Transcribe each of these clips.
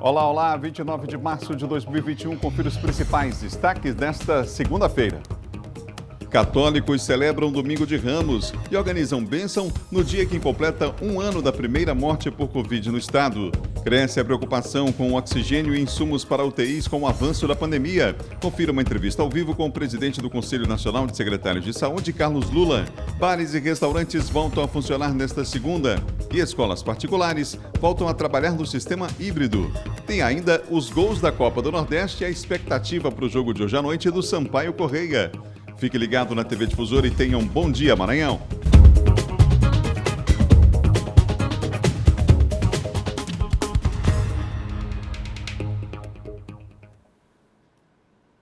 Olá, olá, 29 de março de 2021, confira os principais destaques desta segunda-feira. Católicos celebram Domingo de Ramos e organizam bênção no dia que completa um ano da primeira morte por Covid no estado. Cresce a preocupação com oxigênio e insumos para UTIs com o avanço da pandemia. Confira uma entrevista ao vivo com o presidente do Conselho Nacional de Secretários de Saúde, Carlos Lula. Bares e restaurantes voltam a funcionar nesta segunda e escolas particulares voltam a trabalhar no sistema híbrido. Tem ainda os gols da Copa do Nordeste e a expectativa para o jogo de hoje à noite do Sampaio Correia. Fique ligado na TV Difusora e tenha um bom dia, Maranhão.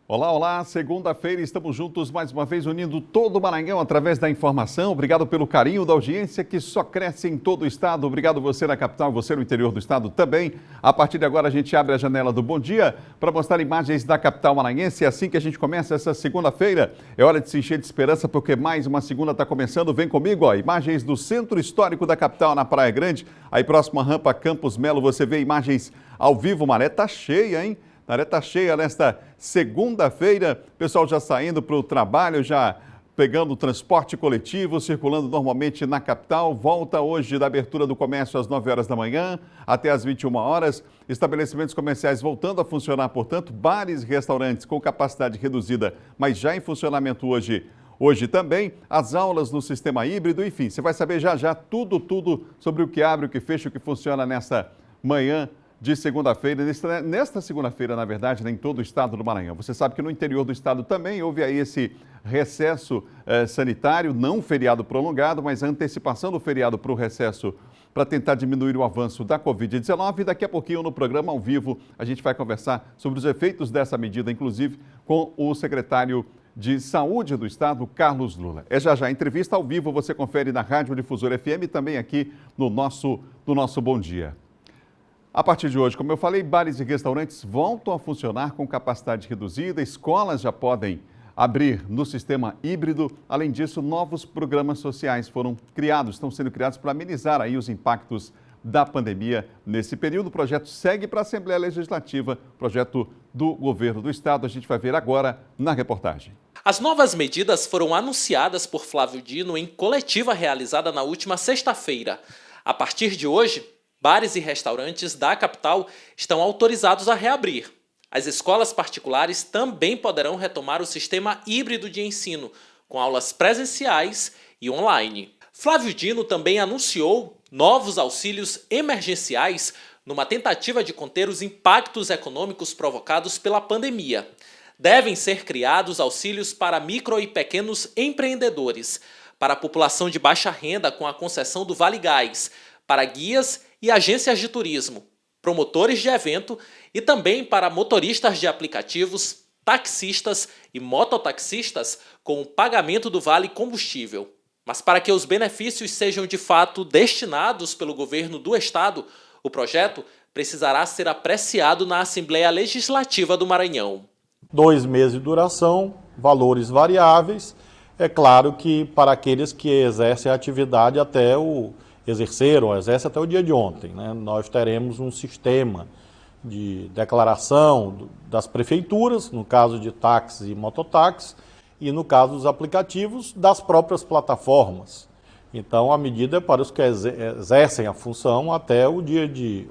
Olá, olá, segunda-feira estamos juntos mais uma vez unindo todo o Maranhão através da informação. Obrigado pelo carinho da audiência que só cresce em todo o estado. Obrigado você na capital, você no interior do estado também. A partir de agora a gente abre a janela do Bom Dia para mostrar imagens da capital maranhense. É assim que a gente começa essa segunda-feira. É hora de se encher de esperança porque mais uma segunda está começando. Vem comigo, ó, imagens do centro histórico da capital na Praia Grande. Aí próximo à rampa Campos Melo você vê imagens ao vivo. Maré tá cheia, hein? A área está cheia nesta segunda-feira, pessoal já saindo para o trabalho, já pegando o transporte coletivo, circulando normalmente na capital. Volta hoje da abertura do comércio às 9 horas da manhã até às 21 horas. Estabelecimentos comerciais voltando a funcionar, portanto, bares e restaurantes com capacidade reduzida, mas já em funcionamento hoje também. As aulas no sistema híbrido, enfim, você vai saber já tudo sobre o que abre, o que fecha, o que funciona nessa manhã de segunda-feira, nesta segunda-feira, na verdade, em todo o estado do Maranhão. Você sabe que no interior do estado também houve aí esse recesso sanitário, não feriado prolongado, mas a antecipação do feriado para o recesso para tentar diminuir o avanço da Covid-19. E daqui a pouquinho, no programa ao vivo, a gente vai conversar sobre os efeitos dessa medida, inclusive com o secretário de Saúde do estado, Carlos Lula. É já entrevista ao vivo, você confere na Rádio Difusora FM e também aqui no nosso Bom Dia. A partir de hoje, como eu falei, bares e restaurantes voltam a funcionar com capacidade reduzida, escolas já podem abrir no sistema híbrido. Além disso, novos programas sociais estão sendo criados para amenizar aí os impactos da pandemia nesse período. O projeto segue para a Assembleia Legislativa, projeto do governo do estado. A gente vai ver agora na reportagem. As novas medidas foram anunciadas por Flávio Dino em coletiva realizada na última sexta-feira. A partir de hoje, bares e restaurantes da capital estão autorizados a reabrir. As escolas particulares também poderão retomar o sistema híbrido de ensino, com aulas presenciais e online. Flávio Dino também anunciou novos auxílios emergenciais numa tentativa de conter os impactos econômicos provocados pela pandemia. Devem ser criados auxílios para micro e pequenos empreendedores, para a população de baixa renda com a concessão do Vale Gás, para guias e agências de turismo, promotores de evento e também para motoristas de aplicativos, taxistas e mototaxistas com o pagamento do Vale Combustível. Mas para que os benefícios sejam de fato destinados pelo governo do estado, o projeto precisará ser apreciado na Assembleia Legislativa do Maranhão. 2 meses de duração, valores variáveis. É claro que para aqueles que exercem a atividade exercem até o dia de ontem, né? Nós teremos um sistema de declaração das prefeituras, no caso de táxis e mototáxis, e no caso dos aplicativos, das próprias plataformas. Então, a medida é para os que exercem a função até o dia de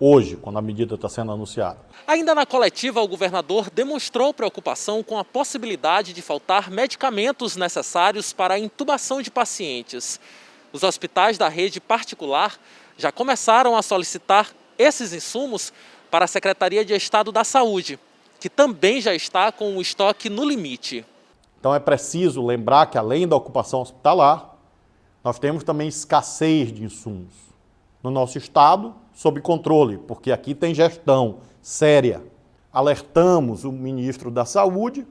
hoje, quando a medida está sendo anunciada. Ainda na coletiva, o governador demonstrou preocupação com a possibilidade de faltar medicamentos necessários para a intubação de pacientes. Os hospitais da rede particular já começaram a solicitar esses insumos para a Secretaria de Estado da Saúde, que também já está com o estoque no limite. Então é preciso lembrar que, além da ocupação hospitalar, nós temos também escassez de insumos no nosso estado, sob controle, porque aqui tem gestão séria. Alertamos o ministro da Saúde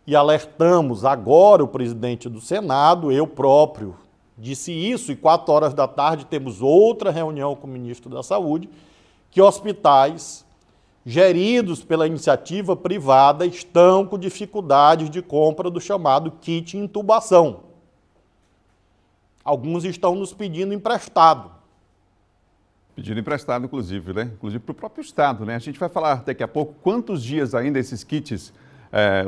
e alertamos agora o presidente do Senado, eu próprio, disse isso e 4 horas da tarde temos outra reunião com o ministro da Saúde, que hospitais geridos pela iniciativa privada estão com dificuldades de compra do chamado kit intubação. Alguns estão nos pedindo emprestado. Pedindo emprestado, inclusive, né? Inclusive para o próprio Estado, né? A gente vai falar daqui a pouco quantos dias ainda esses kits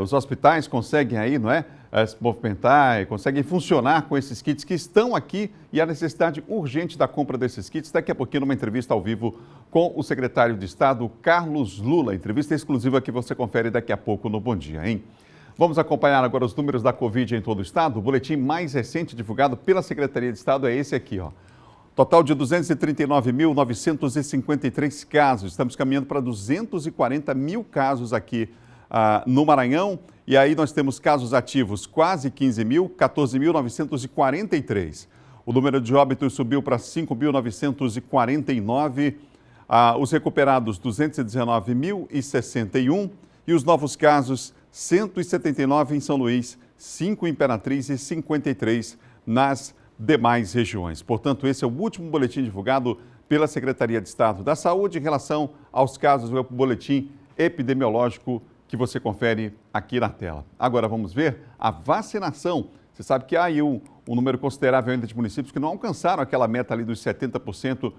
os hospitais conseguem aí, não é? Se movimentar e conseguem funcionar com esses kits que estão aqui e a necessidade urgente da compra desses kits. Daqui a pouquinho, numa entrevista ao vivo com o secretário de Estado, Carlos Lula. Entrevista exclusiva que você confere daqui a pouco no Bom Dia, hein? Vamos acompanhar agora os números da Covid em todo o estado. O boletim mais recente divulgado pela Secretaria de Estado é esse aqui, ó. Total de 239.953 casos. Estamos caminhando para 240 mil casos aqui no Maranhão. E aí nós temos casos ativos quase 15 mil, 14.943. O número de óbitos subiu para 5.949. Os recuperados, 219.061. E os novos casos, 179 em São Luís, 5 em Imperatriz e 53 nas demais regiões. Portanto, esse é o último boletim divulgado pela Secretaria de Estado da Saúde em relação aos casos do boletim epidemiológico que você confere aqui na tela. Agora vamos ver a vacinação. Você sabe que há aí um número considerável ainda de municípios que não alcançaram aquela meta ali dos 70%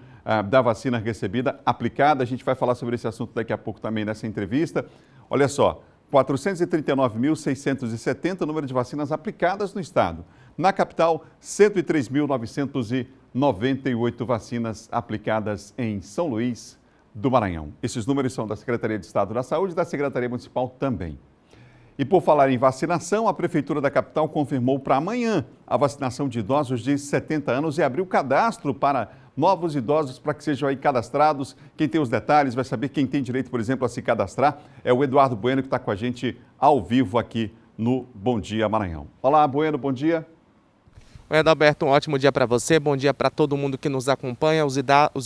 da vacina recebida, aplicada. A gente vai falar sobre esse assunto daqui a pouco também nessa entrevista. Olha só, 439.670 número de vacinas aplicadas no estado. Na capital, 103.998 vacinas aplicadas em São Luís do Maranhão. Esses números são da Secretaria de Estado da Saúde e da Secretaria Municipal também. E por falar em vacinação, a Prefeitura da capital confirmou para amanhã a vacinação de idosos de 70 anos e abriu cadastro para novos idosos para que sejam aí cadastrados. Quem tem os detalhes vai saber quem tem direito, por exemplo, a se cadastrar. É o Eduardo Bueno que está com a gente ao vivo aqui no Bom Dia Maranhão. Olá, Bueno, bom dia. Oi, Adalberto, um ótimo dia para você, bom dia para todo mundo que nos acompanha. Os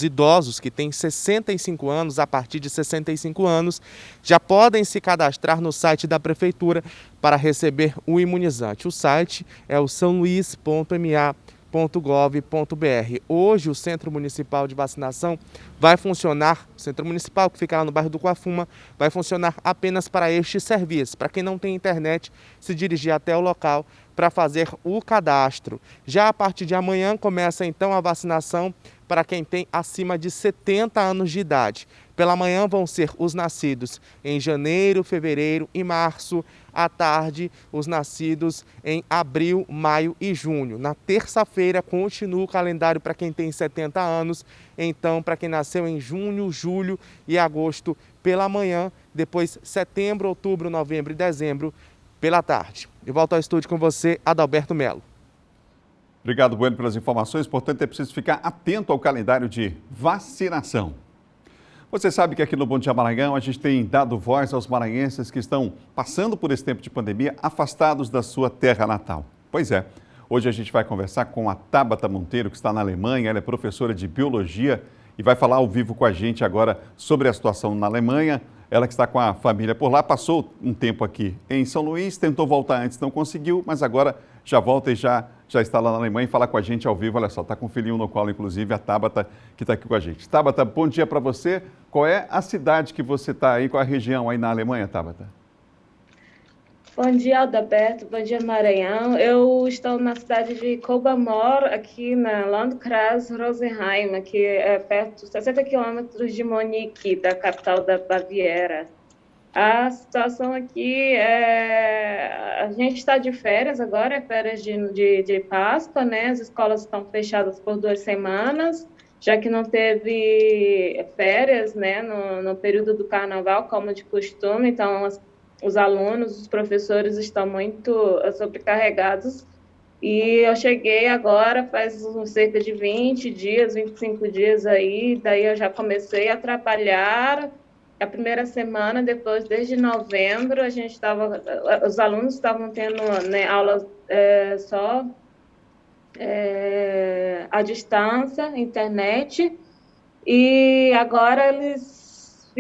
idosos que têm 65 anos, a partir de 65 anos, já podem se cadastrar no site da Prefeitura para receber o imunizante. O site é o saoluis.ma.gov.br. Hoje o Centro Municipal de Vacinação vai funcionar, o Centro Municipal que fica lá no bairro do Coafuma, vai funcionar apenas para este serviço. Para quem não tem internet, se dirigir até o local para fazer o cadastro. Já a partir de amanhã começa então a vacinação para quem tem acima de 70 anos de idade. Pela manhã vão ser os nascidos em janeiro, fevereiro e março. À tarde, os nascidos em abril, maio e junho. Na terça-feira, continua o calendário para quem tem 70 anos. Então, para quem nasceu em junho, julho e agosto, pela manhã. Depois, setembro, outubro, novembro e dezembro, pela tarde. Eu volto ao estúdio com você, Adalberto Melo. Obrigado, Bueno, pelas informações. Portanto, é preciso ficar atento ao calendário de vacinação. Você sabe que aqui no Bom Dia Maranhão a gente tem dado voz aos maranhenses que estão passando por esse tempo de pandemia, afastados da sua terra natal. Pois é, hoje a gente vai conversar com a Tabata Monteiro, que está na Alemanha. Ela é professora de Biologia e vai falar ao vivo com a gente agora sobre a situação na Alemanha. Ela que está com a família por lá, passou um tempo aqui em São Luís, tentou voltar antes, não conseguiu, mas agora já volta e já está lá na Alemanha e fala com a gente ao vivo. Olha só, está com o filhinho no colo, inclusive, a Tabata, que está aqui com a gente. Tabata, bom dia para você. Qual é a cidade que você está aí, qual é a região aí na Alemanha, Tabata? Bom dia, Adalberto. Bom dia, Maranhão. Eu estou na cidade de Kolbermoor, aqui na Landkreis Rosenheim, que é perto, 60 quilômetros de Munique, da capital da Baviera. A situação aqui é... A gente está de férias agora, é férias de Páscoa, né? As escolas estão fechadas por 2 semanas, já que não teve férias, né, no período do Carnaval, como de costume. Então, os alunos, os professores estão muito sobrecarregados. E eu cheguei agora, faz cerca de 20 dias, 25 dias aí, daí eu já comecei a trabalhar. A primeira semana, depois, desde novembro, os alunos estavam tendo, né, aulas só à distância, internet, e agora eles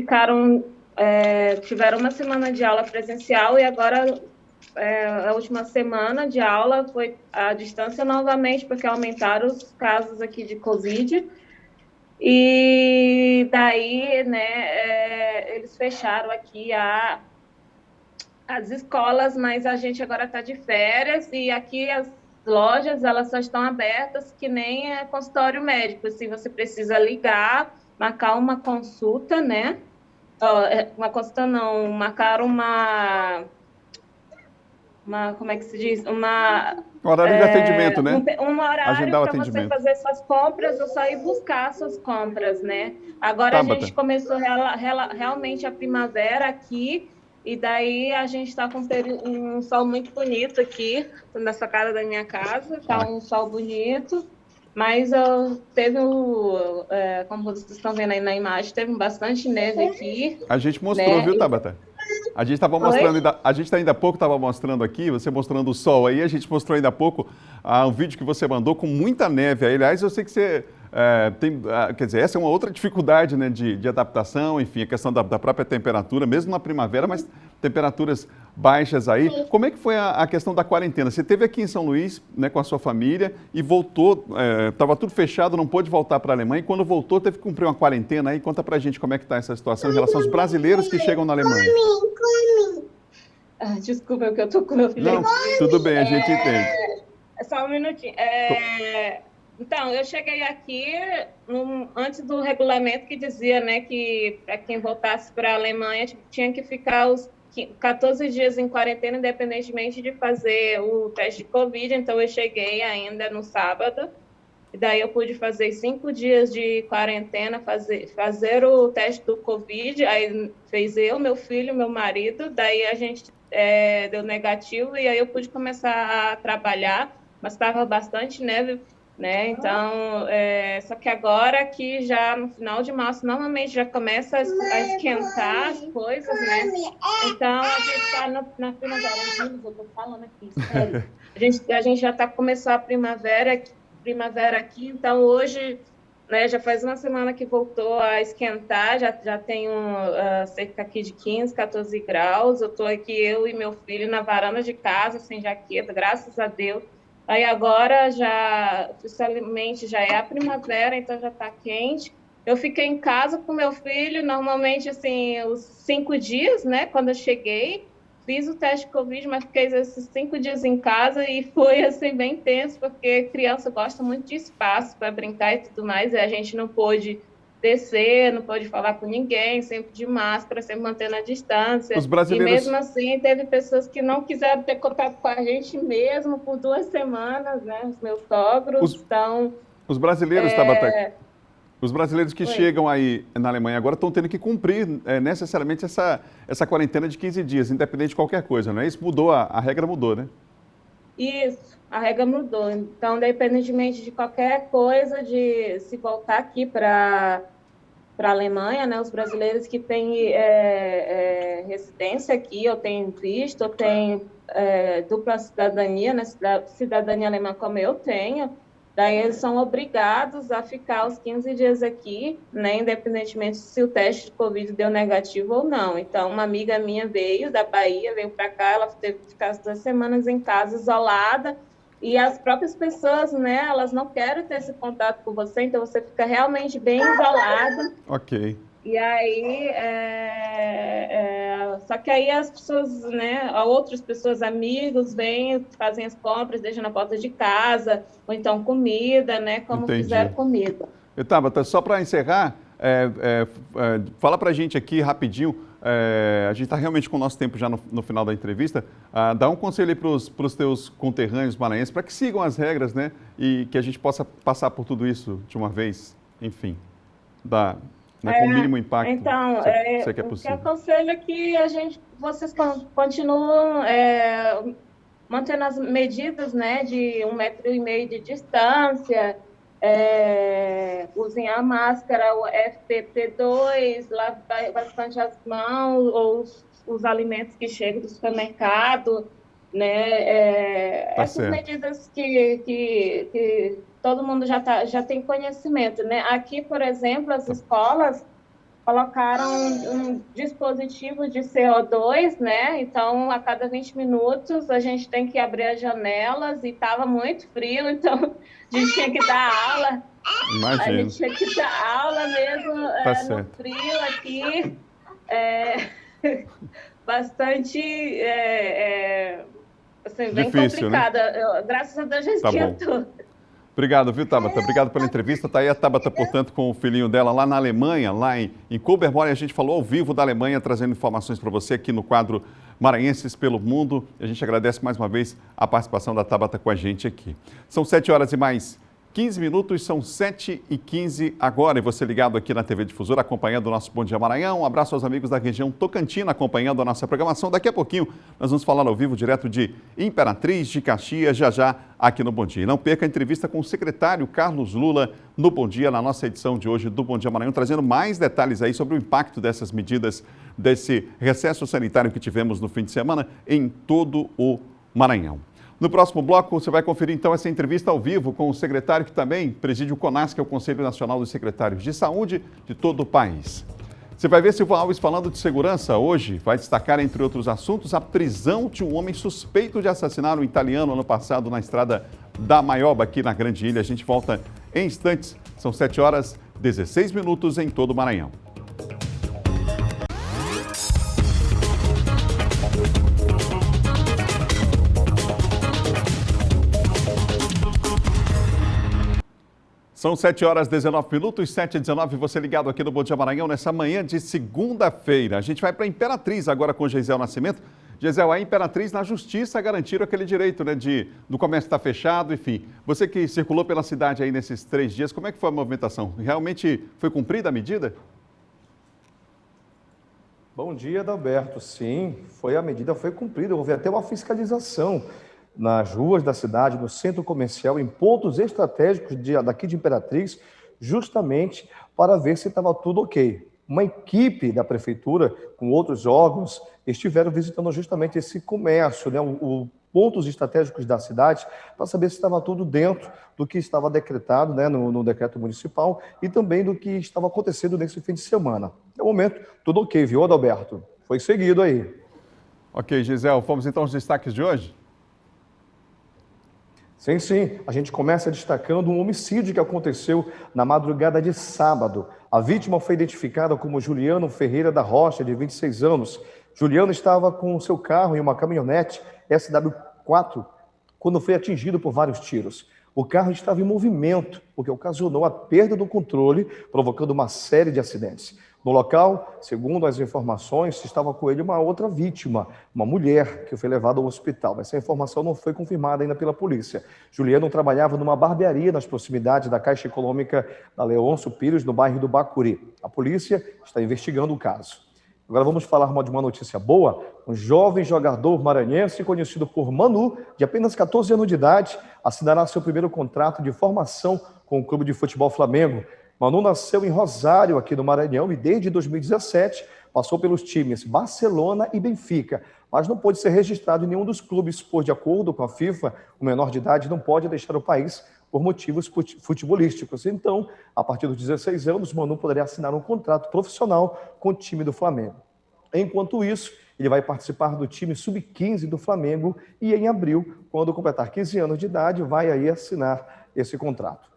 tiveram uma semana de aula presencial e agora a última semana de aula foi à distância novamente, porque aumentaram os casos aqui de Covid. E daí, né, eles fecharam aqui as escolas, mas a gente agora está de férias e aqui lojas, elas só estão abertas que nem consultório médico, assim, você precisa ligar, marcar uma consulta, né? Uma consulta não, marcar como é que se diz? Horário de atendimento, né? Um horário Agendar o para você atendimento. fazer suas compras ou só ir buscar suas compras, né? Agora Tabata. a gente começou realmente a primavera aqui, e daí a gente está com um sol muito bonito aqui, na sacada da minha casa, está um sol bonito, mas teve como vocês estão vendo aí na imagem, teve bastante neve aqui. A gente mostrou, né? viu, Tabata? A gente estava mostrando, a gente ainda há pouco estava mostrando aqui, você mostrando o sol aí, a gente mostrou ainda há pouco um vídeo que você mandou com muita neve aí. Aliás, eu sei que você tem, quer dizer, essa é uma outra dificuldade, né, de adaptação, enfim, a questão da própria temperatura, mesmo na primavera, mas temperaturas baixas aí. Como é que foi a questão da quarentena? Você esteve aqui em São Luís, né, com a sua família e voltou, estava tudo fechado, não pôde voltar para a Alemanha, e quando voltou teve que cumprir uma quarentena aí. Conta pra gente como é que está essa situação em relação aos brasileiros que chegam na Alemanha. Desculpa, porque eu tô com meu filho. Não, tudo bem, a gente entende. Só um minutinho. Então, eu cheguei aqui antes do regulamento que dizia, né, que para quem voltasse para a Alemanha tinha que ficar os 14 dias em quarentena, independentemente de fazer o teste de Covid. Então, eu cheguei ainda no sábado, e daí eu pude fazer 5 dias de quarentena, fazer o teste do Covid. Aí fez eu, meu filho, meu marido, daí a gente deu negativo, e aí eu pude começar a trabalhar, mas estava bastante neve, né? Então, só que agora que já no final de março, normalmente já começa a esquentar as coisas, né? Então, a gente está na primavera, eu estou falando aqui, sério. A gente já começou a primavera aqui, então hoje, né, já faz uma semana que voltou a esquentar, já tem cerca aqui de 15, 14 graus. Eu estou aqui, eu e meu filho, na varanda de casa, sem jaqueta, graças a Deus. Aí agora já, oficialmente, já é a primavera, então já está quente. Eu fiquei em casa com meu filho, normalmente, assim, os 5 dias, né, quando eu cheguei. Fiz o teste de Covid, mas fiquei esses 5 dias em casa e foi, assim, bem tenso, porque criança gosta muito de espaço para brincar e tudo mais, e a gente não pôde descer, não pôde falar com ninguém, sempre de máscara, sempre mantendo a distância. Os brasileiros... E mesmo assim, teve pessoas que não quiseram ter contato com a gente mesmo por 2 semanas, né? Os meus sogros, então... Os brasileiros, Tabata, os brasileiros que chegam aí na Alemanha agora estão tendo que cumprir necessariamente essa quarentena de 15 dias, independente de qualquer coisa, não é isso? Mudou, a regra mudou, né? Isso, a regra mudou. Então, independentemente de qualquer coisa, de se voltar aqui para a Alemanha, né, os brasileiros que têm residência aqui, ou têm visto, ou têm dupla cidadania, né, cidadania alemã como eu tenho, daí eles são obrigados a ficar os 15 dias aqui, né, independentemente se o teste de Covid deu negativo ou não. Então, uma amiga minha veio da Bahia, veio para cá, ela teve que ficar as 2 semanas em casa, isolada, e as próprias pessoas, né, elas não querem ter esse contato com você, então você fica realmente bem isolado. Ok. E aí, só que aí as pessoas, né, outras pessoas, amigos, vêm, fazem as compras, deixam na porta de casa, ou então comida, né, como Entendi. fizeram comida. Tabata, só para encerrar, fala para a gente aqui rapidinho, a gente está realmente com o nosso tempo já no final da entrevista, dá um conselho aí para os teus conterrâneos maranhenses, para que sigam as regras, né, e que a gente possa passar por tudo isso de uma vez, enfim, com o mínimo impacto, então, se é que é o que possível. eu aconselho é que vocês continuam mantendo as medidas, né, de 1,5 metro de distância, usem a máscara, o FFP2, lavar bastante as mãos, ou os alimentos que chegam do supermercado, né, Tá essas certo. medidas que todo mundo já tem conhecimento, né? Aqui, por exemplo, as escolas colocaram um dispositivo de CO2, né? Então, a cada 20 minutos, a gente tem que abrir as janelas, e estava muito frio, então a gente tinha que dar aula. Imagino. A gente tinha que dar aula mesmo no frio aqui. Bastante... assim, bem Difícil, né? complicada. Graças a Deus já Tá bom. esquentou. Obrigado, viu, Tabata? Obrigado pela entrevista. Tá aí a Tabata, portanto, com o filhinho dela lá na Alemanha, lá em Cobermore. A gente falou ao vivo da Alemanha, trazendo informações para você aqui no quadro Maranhenses pelo Mundo. A gente agradece mais uma vez a participação da Tabata com a gente aqui. São 7 horas e mais 15 minutos, são 7h15 agora. E você ligado aqui na TV Difusora, acompanhando o nosso Bom Dia Maranhão. Um abraço aos amigos da região Tocantina, acompanhando a nossa programação. Daqui a pouquinho, nós vamos falar ao vivo, direto de Imperatriz, de Caxias, já aqui no Bom Dia. E não perca a entrevista com o secretário Carlos Lula no Bom Dia, na nossa edição de hoje do Bom Dia Maranhão, trazendo mais detalhes aí sobre o impacto dessas medidas, desse recesso sanitário que tivemos no fim de semana em todo o Maranhão. No próximo bloco, você vai conferir então essa entrevista ao vivo com o secretário que também preside o CONAS, que é o Conselho Nacional dos Secretários de Saúde de todo o país. Você vai ver Silvio Alves falando de segurança hoje, vai destacar, entre outros assuntos, a prisão de um homem suspeito de assassinar um italiano ano passado na estrada da Maioba, aqui na Grande Ilha. A gente volta em instantes, são 7 horas 16 minutos em todo o Maranhão. São 7 horas 19 minutos, 7h19, você ligado aqui no Bom Dia Maranhão nessa manhã de segunda-feira. A gente vai para a Imperatriz agora com Geisel Nascimento. Geisel, a Imperatriz na Justiça garantiram aquele direito, né, do comércio estar fechado, enfim. Você que circulou pela cidade aí nesses 3 dias, como é que foi a movimentação? Realmente foi cumprida a medida? Bom dia, Adalberto. Sim, a medida foi cumprida. Houve até uma fiscalização nas ruas da cidade, no centro comercial, em pontos estratégicos daqui de Imperatriz, justamente para ver se estava tudo ok. Uma equipe da prefeitura, com outros órgãos, estiveram visitando justamente esse comércio, né, pontos estratégicos da cidade, para saber se estava tudo dentro do que estava decretado, né, no decreto municipal e também do que estava acontecendo nesse fim de semana. No momento, tudo ok, viu, Adalberto? Foi seguido aí. Ok, Gisele, vamos então aos destaques de hoje? Sim. A gente começa destacando um homicídio que aconteceu na madrugada de sábado. A vítima foi identificada como Juliano Ferreira da Rocha, de 26 anos. Juliano estava com seu carro em uma caminhonete SW4 quando foi atingido por vários tiros. O carro estava em movimento, o que ocasionou a perda do controle, provocando uma série de acidentes. No local, segundo as informações, estava com ele uma outra vítima, uma mulher que foi levada ao hospital. Essa informação não foi confirmada ainda pela polícia. Juliano trabalhava numa barbearia nas proximidades da Caixa Econômica da Leôncio Pires, no bairro do Bacuri. A polícia está investigando o caso. Agora vamos falar de uma notícia boa. Um jovem jogador maranhense, conhecido por Manu, de apenas 14 anos de idade, assinará seu primeiro contrato de formação com o Clube de Futebol Flamengo. Manu nasceu em Rosário, aqui no Maranhão, e desde 2017 passou pelos times Barcelona e Benfica, mas não pôde ser registrado em nenhum dos clubes, pois, de acordo com a FIFA, o menor de idade não pode deixar o país por motivos futebolísticos. Então, a partir dos 16 anos, Manu poderia assinar um contrato profissional com o time do Flamengo. Enquanto isso, ele vai participar do time Sub-15 do Flamengo e em abril, quando completar 15 anos de idade, vai aí assinar esse contrato.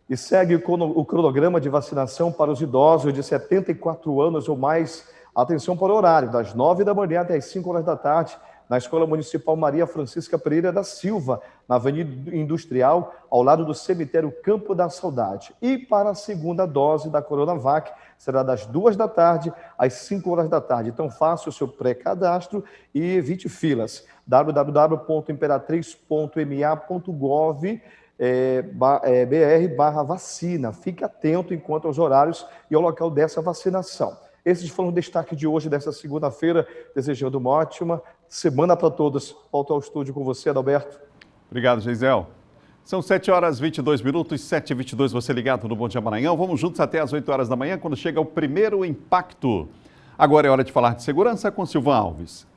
E segue o cronograma de vacinação para os idosos de 74 anos ou mais. Atenção para o horário, das 9 da manhã até as 5 horas da tarde, na Escola Municipal Maria Francisca Pereira da Silva, na Avenida Industrial, ao lado do cemitério Campo da Saudade. E para a segunda dose da Coronavac, será das 2 da tarde às 5 horas da tarde. Então faça o seu pré-cadastro e evite filas. www.imperatriz.ma.gov BR/vacina. Fique atento enquanto aos horários e ao local dessa vacinação. Esses foram os destaques de hoje, dessa segunda-feira, desejando uma ótima semana para todos. Volto ao estúdio com você, Adalberto. Obrigado, Geisel. São 7 horas 22 minutos, 7h22, você ligado no Bom Dia Maranhão. Vamos juntos até as 8 horas da manhã, quando chega o primeiro impacto. Agora é hora de falar de segurança com Silvio Alves.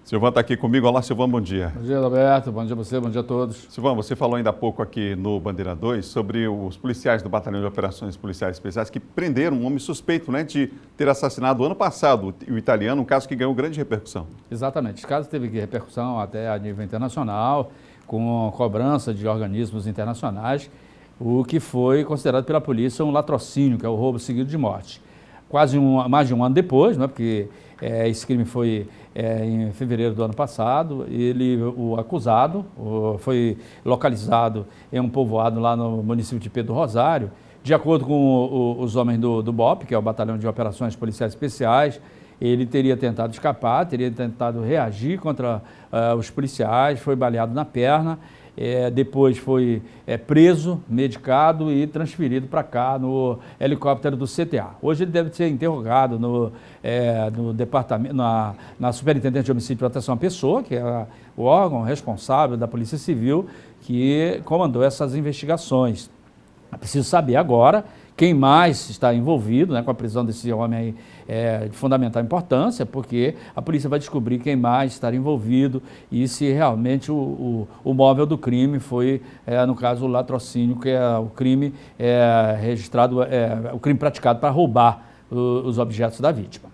Silvão está aqui comigo. Olá, Silvão, bom dia. Bom dia, Roberto. Bom dia a você, bom dia a todos. Silvão, você falou ainda há pouco aqui no Bandeira 2 sobre os policiais do Batalhão de Operações Policiais Especiais que prenderam um homem suspeito, né, de ter assassinado ano passado o italiano, um caso que ganhou grande repercussão. Exatamente. Esse caso teve repercussão até a nível internacional, com cobrança de organismos internacionais, o que foi considerado pela polícia um latrocínio, que é o roubo seguido de morte. mais de um ano depois, né, porque esse crime foi em fevereiro do ano passado. O acusado foi localizado em um povoado lá no município de Pedro Rosário. De acordo com os homens do BOP, que é o Batalhão de Operações Policiais Especiais, ele teria tentado escapar, teria tentado reagir contra os policiais, foi baleado na perna. Depois foi preso, medicado e transferido para cá no helicóptero do CTA. Hoje ele deve ser interrogado no departamento, na Superintendência de Homicídio e Proteção à Pessoa, que é o órgão responsável da Polícia Civil que comandou essas investigações. É preciso saber agora quem mais está envolvido, né, com a prisão desse homem aí, de fundamental importância, porque a polícia vai descobrir quem mais está envolvido e se realmente o móvel do crime foi, no caso, o latrocínio, que é o crime registrado, o crime praticado para roubar os objetos da vítima.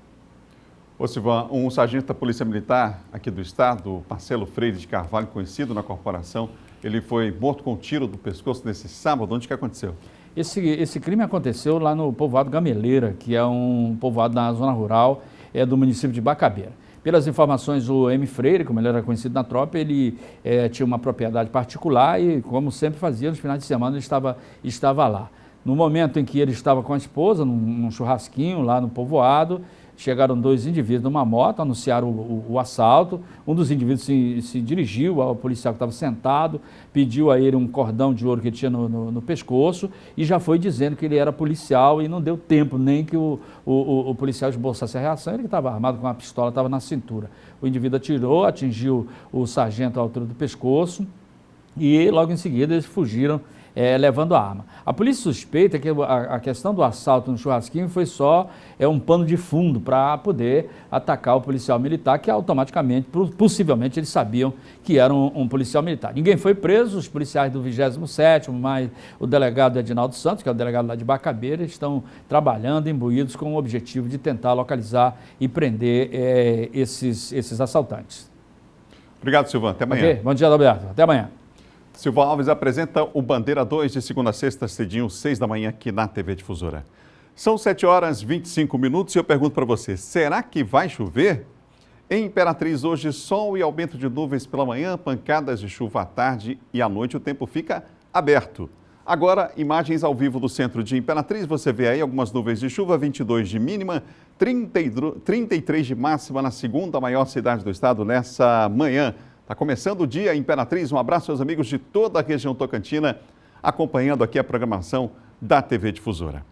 Ô Silvan, um sargento da Polícia Militar aqui do estado, Marcelo Freire de Carvalho, conhecido na corporação, ele foi morto com um tiro do pescoço nesse sábado. Onde que aconteceu? Esse crime aconteceu lá no povoado Gameleira, que é um povoado na zona rural do município de Bacabeira. Pelas informações, o M. Freire, como ele era conhecido na tropa, ele tinha uma propriedade particular e, como sempre fazia, nos finais de semana ele estava lá. No momento em que ele estava com a esposa, num churrasquinho lá no povoado, chegaram dois indivíduos numa moto, anunciaram o assalto. Um dos indivíduos se dirigiu ao policial que estava sentado, pediu a ele um cordão de ouro que ele tinha no pescoço e já foi dizendo que ele era policial, e não deu tempo nem que o policial esboçasse a reação. Ele que estava armado com uma pistola, estava na cintura. O indivíduo atirou, atingiu o sargento à altura do pescoço e logo em seguida eles fugiram levando a arma. A polícia suspeita que a questão do assalto no churrasquinho foi só um pano de fundo para poder atacar o policial militar, que automaticamente, possivelmente, eles sabiam que era um policial militar. Ninguém foi preso, os policiais do 27º, mais o delegado Edinaldo Santos, que é o delegado lá de Bacabeira, estão trabalhando, imbuídos com o objetivo de tentar localizar e prender esses assaltantes. Obrigado, Silvan. Até amanhã. Okay? Bom dia, Roberto. Até amanhã. Silvan Alves apresenta o Bandeira 2 de segunda a sexta, cedinho, 6 da manhã, aqui na TV Difusora. São 7h25 e eu pergunto para você, será que vai chover? Em Imperatriz, hoje, sol e aumento de nuvens pela manhã, pancadas de chuva à tarde e à noite, o tempo fica aberto. Agora, imagens ao vivo do centro de Imperatriz, você vê aí algumas nuvens de chuva, 22 de mínima, 33 de máxima na segunda maior cidade do estado nessa manhã. Está começando o dia Imperatriz, um abraço aos amigos de toda a região tocantina, acompanhando aqui a programação da TV Difusora.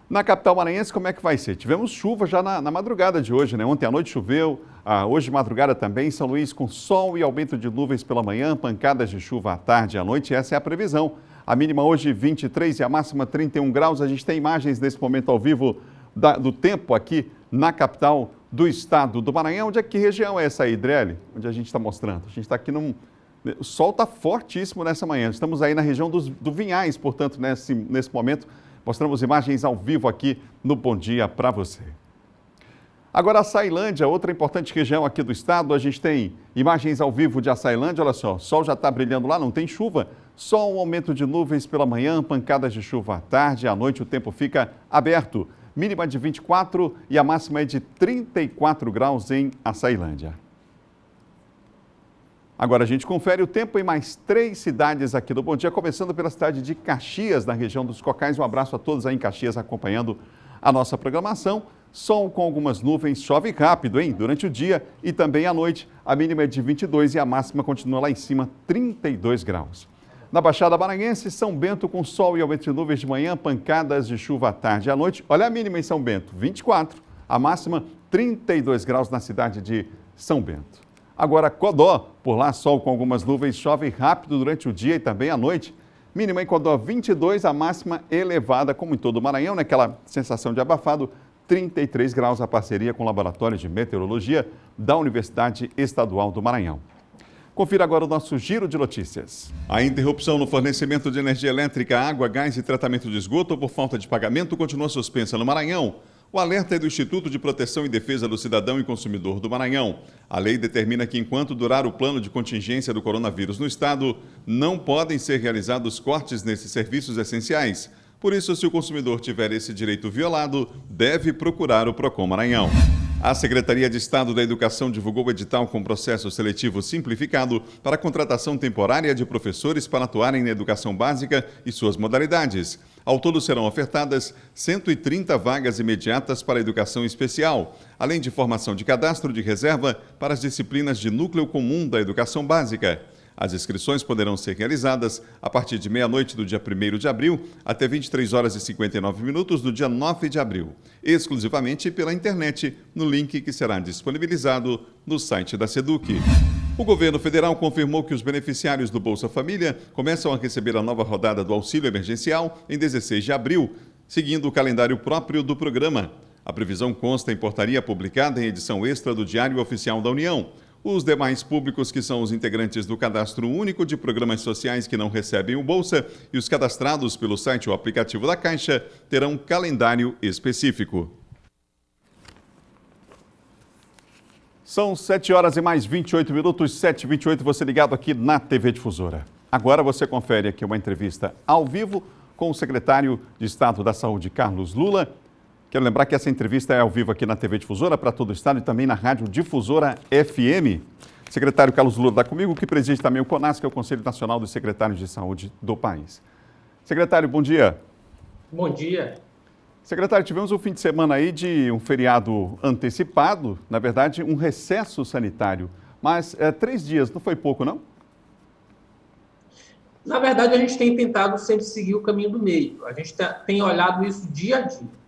Na capital maranhense, como é que vai ser? Tivemos chuva já na madrugada de hoje, né? Ontem à noite choveu, hoje de madrugada também, São Luís com sol e aumento de nuvens pela manhã, pancadas de chuva à tarde e à noite, essa é a previsão. A mínima hoje 23 e a máxima 31 graus, a gente tem imagens nesse momento ao vivo do tempo aqui na capital do estado do Maranhão. Que região é essa aí, Drelly? Onde a gente está mostrando? A gente está aqui o sol está fortíssimo nessa manhã. Estamos aí na região do Vinhais, portanto, nesse momento, mostramos imagens ao vivo aqui no Bom Dia para você. Agora, Açailândia, outra importante região aqui do estado, a gente tem imagens ao vivo de Açailândia. Olha só, o sol já está brilhando lá, não tem chuva, só um aumento de nuvens pela manhã, pancadas de chuva à tarde e à noite o tempo fica aberto. Mínima de 24 e a máxima é de 34 graus em Açailândia. Agora a gente confere o tempo em mais 3 cidades aqui do Bom Dia, começando pela cidade de Caxias, na região dos Cocais. Um abraço a todos aí em Caxias acompanhando a nossa programação. Sol com algumas nuvens, chove rápido, hein? Durante o dia e também à noite. A mínima é de 22 e a máxima continua lá em cima, 32 graus. Na Baixada Maranhense, São Bento com sol e aumento de nuvens de manhã, pancadas de chuva à tarde e à noite. Olha a mínima em São Bento, 24. A máxima, 32 graus na cidade de São Bento. Agora, Codó, por lá sol com algumas nuvens, chove rápido durante o dia e também à noite. Mínima em Codó, 22, a máxima elevada, como em todo o Maranhão, naquela sensação de abafado, 33 graus, a parceria com o Laboratório de Meteorologia da Universidade Estadual do Maranhão. Confira agora o nosso giro de notícias. A interrupção no fornecimento de energia elétrica, água, gás e tratamento de esgoto por falta de pagamento continua suspensa no Maranhão. O alerta é do Instituto de Proteção e Defesa do Cidadão e Consumidor do Maranhão. A lei determina que, enquanto durar o plano de contingência do coronavírus no estado, não podem ser realizados cortes nesses serviços essenciais. Por isso, se o consumidor tiver esse direito violado, deve procurar o Procon Maranhão. A Secretaria de Estado da Educação divulgou o edital com processo seletivo simplificado para a contratação temporária de professores para atuarem na educação básica e suas modalidades. Ao todo serão ofertadas 130 vagas imediatas para a educação especial, além de formação de cadastro de reserva para as disciplinas de núcleo comum da educação básica. As inscrições poderão ser realizadas a partir de meia-noite do dia 1º de abril até 23 horas e 59 minutos do dia 9 de abril, exclusivamente pela internet, no link que será disponibilizado no site da SEDUC. O governo federal confirmou que os beneficiários do Bolsa Família começam a receber a nova rodada do auxílio emergencial em 16 de abril, seguindo o calendário próprio do programa. A previsão consta em portaria publicada em edição extra do Diário Oficial da União. Os demais públicos, que são os integrantes do Cadastro Único de Programas Sociais que não recebem o Bolsa e os cadastrados pelo site ou aplicativo da Caixa, terão um calendário específico. São 7 horas e mais 28 minutos, 7h28, você ligado aqui na TV Difusora. Agora você confere aqui uma entrevista ao vivo com o secretário de Estado da Saúde, Carlos Lula. Quero lembrar que essa entrevista é ao vivo aqui na TV Difusora para todo o estado e também na Rádio Difusora FM. O secretário Carlos Lula está comigo, que preside também o CONAS, que é o Conselho Nacional dos Secretários de Saúde do país. Secretário, bom dia. Bom dia. Secretário, tivemos um fim de semana aí de um feriado antecipado, na verdade, um recesso sanitário. Mas 3 dias, não foi pouco, não? Na verdade, a gente tem tentado sempre seguir o caminho do meio. A gente tem olhado isso dia a dia.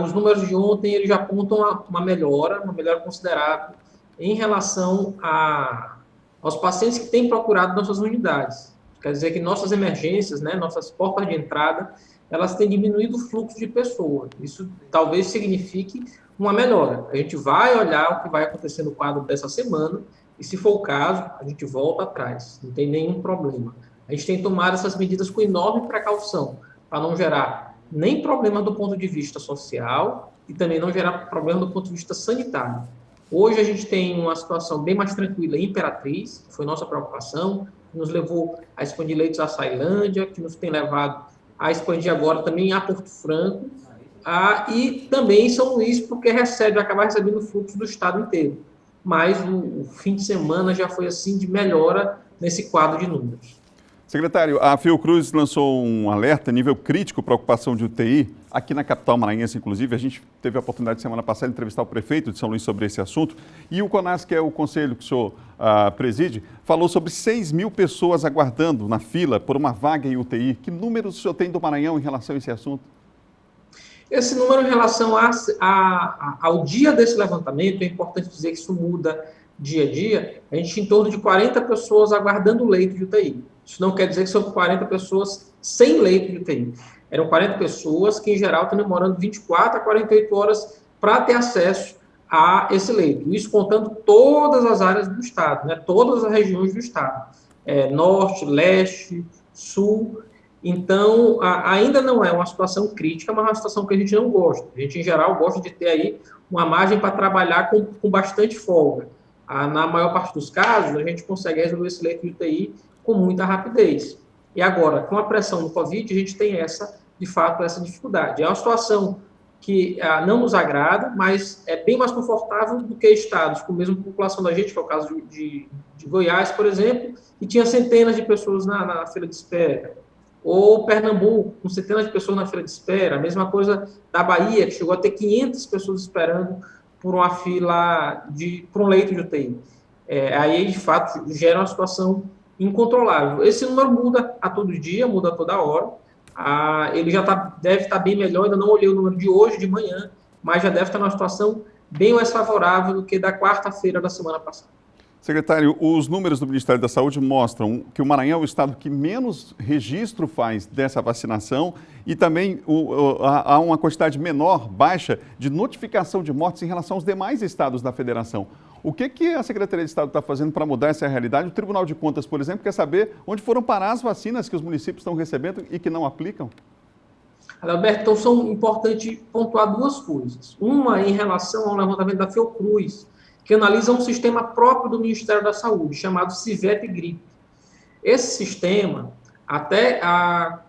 Os números de ontem eles já apontam uma melhora considerável em relação aos pacientes que têm procurado nossas unidades. Quer dizer que nossas emergências, nossas portas de entrada, elas têm diminuído o fluxo de pessoas. Isso talvez signifique uma melhora. A gente vai olhar o que vai acontecer no quadro dessa semana e, se for o caso, a gente volta atrás. Não tem nenhum problema. A gente tem tomado essas medidas com enorme precaução para não gerar nem problema do ponto de vista social e também não gerar problema do ponto de vista sanitário. Hoje a gente tem uma situação bem mais tranquila em Imperatriz, que foi nossa preocupação, que nos levou a expandir leitos à Sailândia, que nos tem levado a expandir agora também a Porto Franco, e também em São Luís, porque acaba recebendo o fluxo do estado inteiro. Mas o fim de semana já foi assim de melhora nesse quadro de números. Secretário, a Fiocruz lançou um alerta nível crítico para a ocupação de UTI aqui na capital maranhense, inclusive. A gente teve a oportunidade, semana passada, de entrevistar o prefeito de São Luís sobre esse assunto. E o CONAS, que é o conselho que o senhor preside, falou sobre 6 mil pessoas aguardando na fila por uma vaga em UTI. Que números o senhor tem do Maranhão em relação a esse assunto? Esse número em relação ao dia desse levantamento, é importante dizer que isso muda dia a dia. A gente tem em torno de 40 pessoas aguardando leito de UTI. Isso não quer dizer que são 40 pessoas sem leito de UTI. Eram 40 pessoas que, em geral, estão demorando 24 a 48 horas para ter acesso a esse leito. Isso contando todas as áreas do estado, todas as regiões do estado. Norte, leste, sul. Então, ainda não é uma situação crítica, mas é uma situação que a gente não gosta. A gente, em geral, gosta de ter aí uma margem para trabalhar com bastante folga. Na maior parte dos casos, a gente consegue resolver esse leito de UTI com muita rapidez. E agora, com a pressão do Covid, a gente tem de fato, essa dificuldade. É uma situação que não nos agrada, mas é bem mais confortável do que estados com a mesma população da gente, que é o caso de Goiás, por exemplo, e tinha centenas de pessoas na fila de espera. Ou Pernambuco, com centenas de pessoas na fila de espera. A mesma coisa da Bahia, que chegou a ter 500 pessoas esperando por uma fila, por um leito de UTI. Aí, de fato, gera uma situação incontrolável. Esse número muda a todo dia, muda a toda hora. Ele já deve estar bem melhor, ainda não olhei o número de hoje, de manhã, mas já deve estar numa situação bem mais favorável do que da quarta-feira da semana passada. Secretário, os números do Ministério da Saúde mostram que o Maranhão é o estado que menos registro faz dessa vacinação e também há uma quantidade menor, baixa, de notificação de mortes em relação aos demais estados da federação. O que a Secretaria de Estado está fazendo para mudar essa realidade? O Tribunal de Contas, por exemplo, quer saber onde foram parar as vacinas que os municípios estão recebendo e que não aplicam? Alberto, então são importantes pontuar duas coisas. Uma em relação ao levantamento da Fiocruz, que analisa um sistema próprio do Ministério da Saúde, chamado CIVET Gripe. Esse sistema, até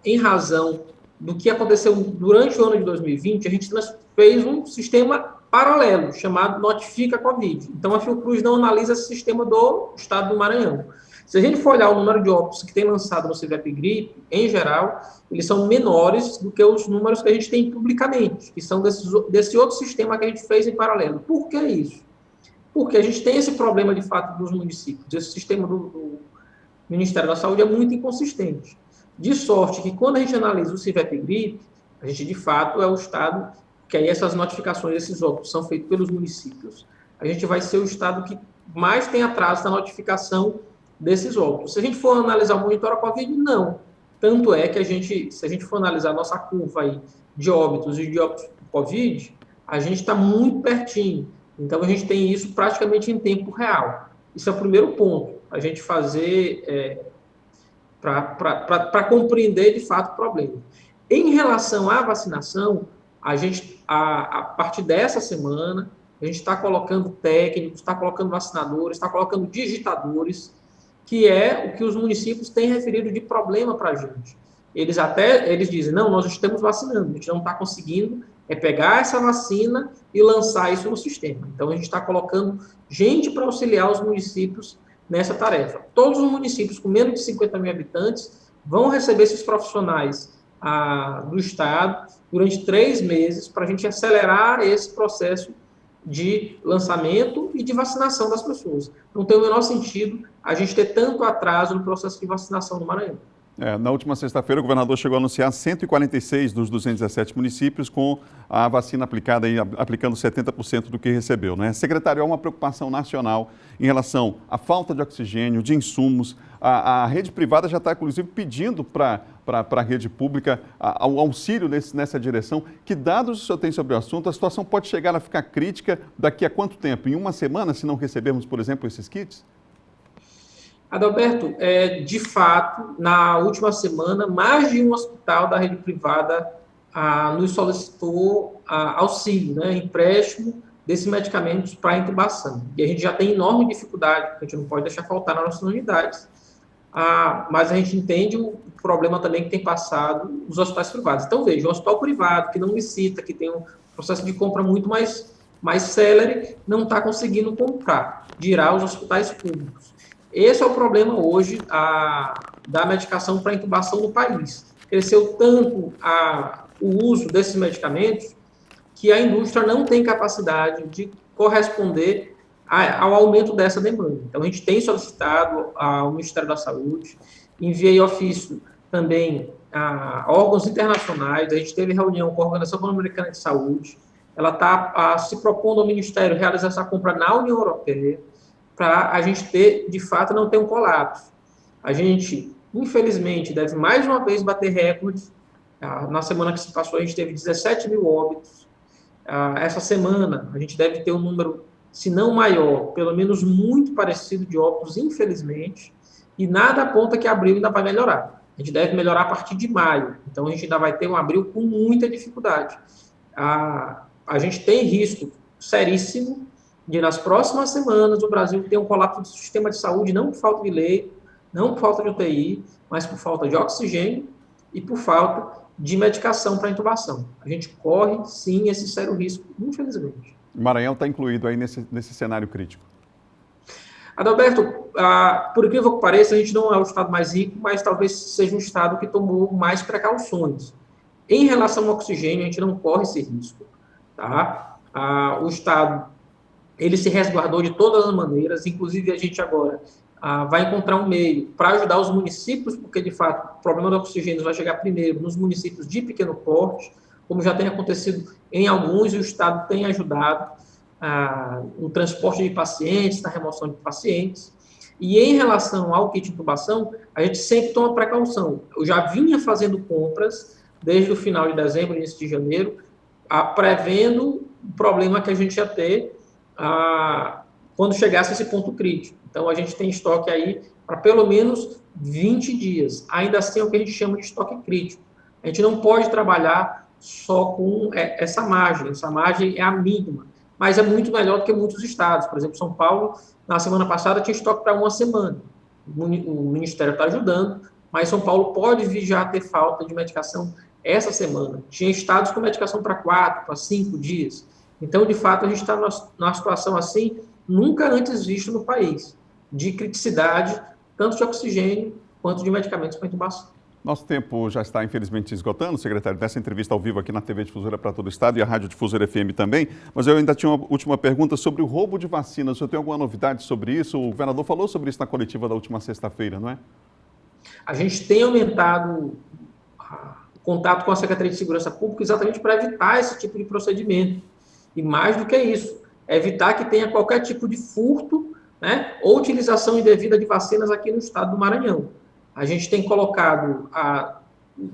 em razão do que aconteceu durante o ano de 2020, a gente fez um sistema paralelo, chamado Notifica Covid. Então, a Fiocruz não analisa esse sistema do estado do Maranhão. Se a gente for olhar o número de óbitos que tem lançado no CIVEP Gripe, em geral, eles são menores do que os números que a gente tem publicamente, que são desse outro sistema que a gente fez em paralelo. Por que isso? Porque a gente tem esse problema, de fato, dos municípios. Esse sistema do Ministério da Saúde é muito inconsistente. De sorte que, quando a gente analisa o CIVEP Gripe, a gente, de fato, é o estado que aí essas notificações, esses óbitos, são feitos pelos municípios. A gente vai ser o estado que mais tem atraso na notificação desses óbitos. Se a gente for analisar o monitor Covid, não. Tanto é que se a gente for analisar a nossa curva aí de óbitos e de óbitos por Covid, a gente está muito pertinho. Então, a gente tem isso praticamente em tempo real. Isso é o primeiro ponto, a gente fazer para compreender, de fato, o problema. Em relação à vacinação, a partir dessa semana, a gente está colocando técnicos, está colocando vacinadores, está colocando digitadores, que é o que os municípios têm referido de problema para a gente. Eles dizem, não, nós estamos vacinando, a gente não está conseguindo pegar essa vacina e lançar isso no sistema. Então, a gente está colocando gente para auxiliar os municípios nessa tarefa. Todos os municípios com menos de 50 mil habitantes vão receber esses profissionais do Estado durante 3 meses para a gente acelerar esse processo de lançamento e de vacinação das pessoas. Não tem o menor sentido a gente ter tanto atraso no processo de vacinação no Maranhão. Na última sexta-feira, o governador chegou a anunciar 146 dos 217 municípios com a vacina aplicada, aplicando 70% do que recebeu, né? Secretário, há uma preocupação nacional em relação à falta de oxigênio, de insumos. A rede privada já está, inclusive, pedindo para a rede pública o auxílio nessa direção. Que dados o senhor tem sobre o assunto? A situação pode chegar a ficar crítica daqui a quanto tempo? Em uma semana, se não recebermos, por exemplo, esses kits? Adalberto, de fato, na última semana, mais de um hospital da rede privada nos solicitou auxílio, né, empréstimo desses medicamentos para intubação. E a gente já tem enorme dificuldade, a gente não pode deixar faltar nas nossas unidades. Mas a gente entende o problema também que tem passado os hospitais privados. Então, veja, um hospital privado que não licita, que tem um processo de compra muito mais célere, não está conseguindo comprar, dirá os hospitais públicos. Esse é o problema hoje da medicação para intubação no país. Cresceu tanto o uso desses medicamentos que a indústria não tem capacidade de corresponder ao aumento dessa demanda. Então, a gente tem solicitado ao Ministério da Saúde, enviei ofício também a órgãos internacionais, a gente teve reunião com a Organização Pan-Americana de Saúde, ela está se propondo ao Ministério realizar essa compra na União Europeia, para a gente de fato, não ter um colapso. A gente, infelizmente, deve mais uma vez bater recordes. Na semana que se passou, a gente teve 17 mil óbitos. Essa semana, a gente deve ter um número, se não maior, pelo menos muito parecido de óbitos, infelizmente, e nada aponta que abril ainda vai melhorar. A gente deve melhorar a partir de maio, então a gente ainda vai ter um abril com muita dificuldade. A gente tem risco seríssimo de, nas próximas semanas, o Brasil ter um colapso do sistema de saúde, não por falta de leito, não por falta de UTI, mas por falta de oxigênio e por falta de medicação para intubação. A gente corre, sim, esse sério risco, infelizmente. O Maranhão está incluído aí nesse cenário crítico. Adalberto, por incrível que pareça, a gente não é o estado mais rico, mas talvez seja um estado que tomou mais precauções. Em relação ao oxigênio, a gente não corre esse risco. Tá? O estado ele se resguardou de todas as maneiras, inclusive a gente agora vai encontrar um meio para ajudar os municípios, porque, de fato, o problema do oxigênio vai chegar primeiro nos municípios de pequeno porte, como já tem acontecido em alguns, e o Estado tem ajudado no transporte de pacientes, na remoção de pacientes. E em relação ao kit de intubação, a gente sempre toma precaução. Eu já vinha fazendo compras desde o final de dezembro, início de janeiro, prevendo o problema que a gente ia ter quando chegasse a esse ponto crítico. Então, a gente tem estoque aí para pelo menos 20 dias. Ainda assim, é o que a gente chama de estoque crítico. A gente não pode trabalhar só com essa margem é a mínima, mas é muito melhor do que muitos estados. Por exemplo, São Paulo, na semana passada, tinha estoque para uma semana. O Ministério está ajudando, mas São Paulo pode vir já a ter falta de medicação essa semana. Tinha estados com medicação para 4, para 5 dias. Então, de fato, a gente está numa situação assim, nunca antes visto no país, de criticidade, tanto de oxigênio quanto de medicamentos para intubação. Nosso tempo já está, infelizmente, esgotando, secretário, dessa entrevista ao vivo aqui na TV Difusora para todo o estado e a Rádio Difusora FM também. Mas eu ainda tinha uma última pergunta sobre o roubo de vacinas. O senhor tem alguma novidade sobre isso? O governador falou sobre isso na coletiva da última sexta-feira, não é? A gente tem aumentado o contato com a Secretaria de Segurança Pública exatamente para evitar esse tipo de procedimento. E mais do que isso, evitar que tenha qualquer tipo de furto, né, ou utilização indevida de vacinas aqui no estado do Maranhão. A gente tem colocado,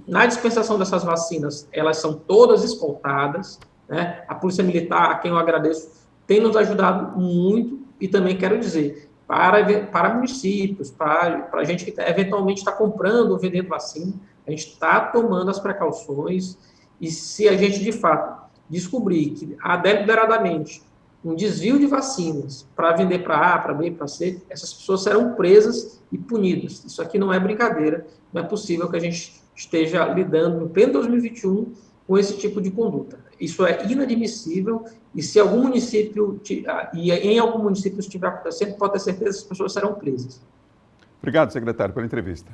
na dispensação dessas vacinas, elas são todas escoltadas, né? A Polícia Militar, a quem eu agradeço, tem nos ajudado muito, e também quero dizer, para municípios, para a gente que eventualmente está comprando ou vendendo vacina, a gente está tomando as precauções, e se a gente, de fato, descobrir que há deliberadamente um desvio de vacinas para vender para A, para B, para C, essas pessoas serão presas e punidas. Isso aqui não é brincadeira, não é possível que a gente esteja lidando no pleno 2021 com esse tipo de conduta. Isso é inadmissível e se algum município, e em algum município estiver acontecendo, pode ter certeza que as pessoas serão presas. Obrigado, secretário, pela entrevista.